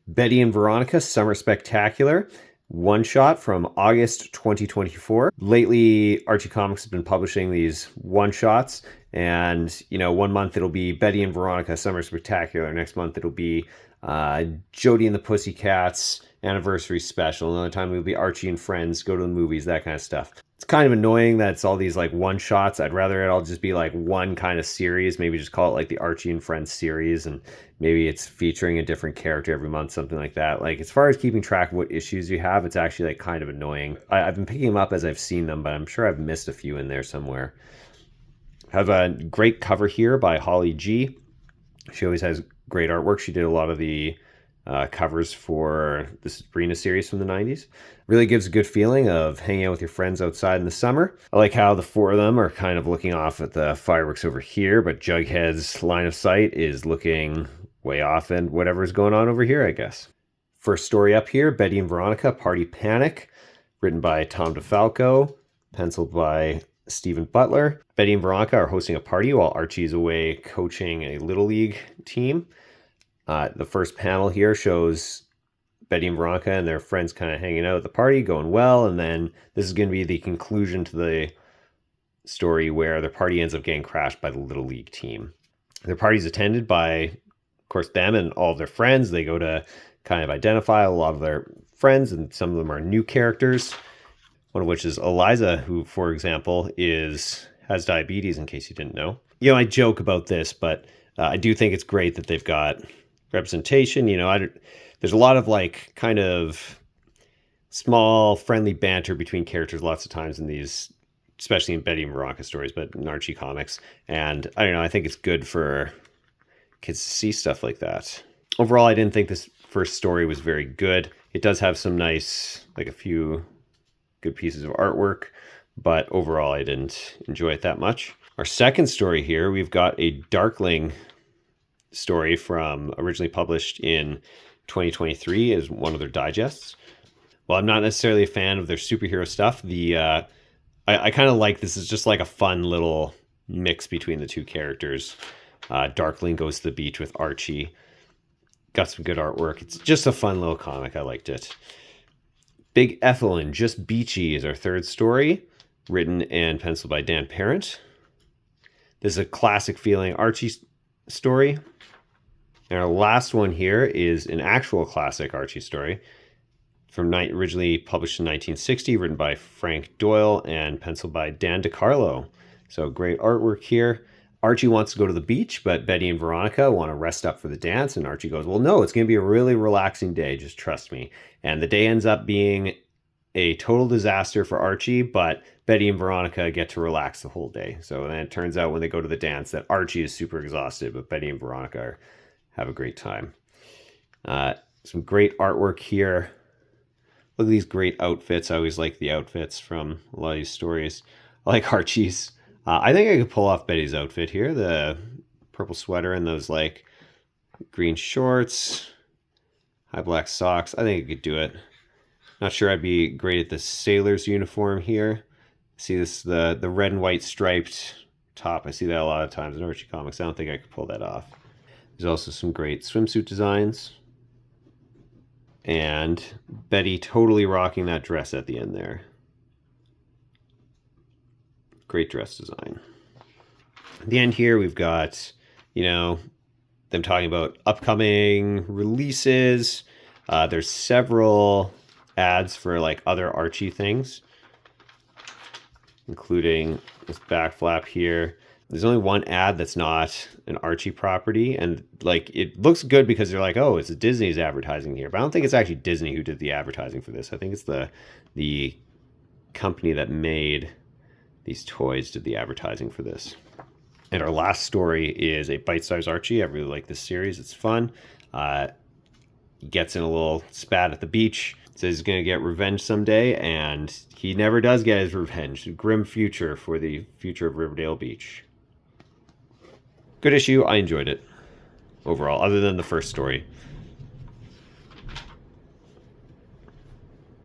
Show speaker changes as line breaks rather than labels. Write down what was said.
Betty and Veronica Summer Spectacular, one shot from August 2024. Lately, Archie Comics has been publishing these one shots, and one month it'll be Betty and Veronica Summer Spectacular. Next month it'll be Jody and the Pussycats anniversary special. Another time it'll be Archie and Friends go to the movies, that kind of stuff. It's kind of annoying that it's all these like one shots. I'd rather it all just be like one kind of series. Maybe just call it like the Archie and Friends series, and maybe it's featuring a different character every month, something like that. Like, as far as keeping track of what issues you have, it's actually like kind of annoying. I've been picking them up as I've seen them, but I'm sure I've missed a few in there somewhere. Have a great cover here by Holly G. She always has great artwork. She did a lot of the covers for the Sabrina series from the 90s. Really gives a good feeling of hanging out with your friends outside in the summer. I like how the four of them are kind of looking off at the fireworks over here, but Jughead's line of sight is looking way off and whatever's going on over here, I guess. First story up here, Betty and Veronica, Party Panic, written by Tom DeFalco, penciled by Stephen Butler. Betty and Veronica are hosting a party while Archie's away coaching a Little League team. The first panel here shows Betty and Veronica and their friends kind of hanging out at the party, going well, and then this is going to be the conclusion to the story where their party ends up getting crashed by the Little League team. Their party's attended by, of course, them and all of their friends. They go to kind of identify a lot of their friends, and some of them are new characters, one of which is Eliza, who, for example, has diabetes, in case you didn't know. I joke about this, but I do think it's great that they've got representation. There's a lot of like kind of small friendly banter between characters lots of times in these, especially in Betty and Veronica stories, but in Archie comics. And I don't know, I think it's good for kids to see stuff like that. Overall, I didn't think this first story was very good. It does have some nice, like a few good pieces of artwork, but overall I didn't enjoy it that much. Our second story here, we've got a Darkling story from originally published in 2023 as one of their digests. Well, I'm not necessarily a fan of their superhero stuff. I kind of like this is just like a fun little mix between the two characters. Darkling goes to the beach with Archie. Got some good artwork. It's just a fun little comic. I liked it. Big Ethelyn, Just Beachy is our third story, written and penciled by Dan Parent. This is a classic feeling Archie story. And our last one here is an actual classic Archie story from originally published in 1960, written by Frank Doyle and penciled by Dan DeCarlo. So great artwork here. Archie wants to go to the beach, but Betty and Veronica want to rest up for the dance. And Archie goes, well, no, it's going to be a really relaxing day. Just trust me. And the day ends up being a total disaster for Archie, but Betty and Veronica get to relax the whole day. So then it turns out when they go to the dance that Archie is super exhausted, but Betty and Veronica have a great time. Some great artwork here. Look at these great outfits. I always like the outfits from a lot of these stories. I like Archie's. I think I could pull off Betty's outfit here. The purple sweater and those like green shorts, high black socks. I think I could do it. Not sure I'd be great at the sailor's uniform here. See this, the red and white striped top. I see that a lot of times in Archie comics. I don't think I could pull that off. There's also some great swimsuit designs. And Betty totally rocking that dress at the end there. Great dress design. At the end here, we've got, them talking about upcoming releases. There's several ads for like other Archie things, including this back flap here. There's only one ad that's not an Archie property, and like it looks good because they're like, oh, it's Disney's advertising here, but I don't think it's actually Disney who did the advertising for this. I think it's the company that made these toys did the advertising for this. And our last story is a bite-sized Archie. I really like this series. It's fun. He gets in a little spat at the beach. Says he's going to get revenge someday, and he never does get his revenge. Grim future for the future of Riverdale Beach. Good issue. I enjoyed it overall, other than the first story.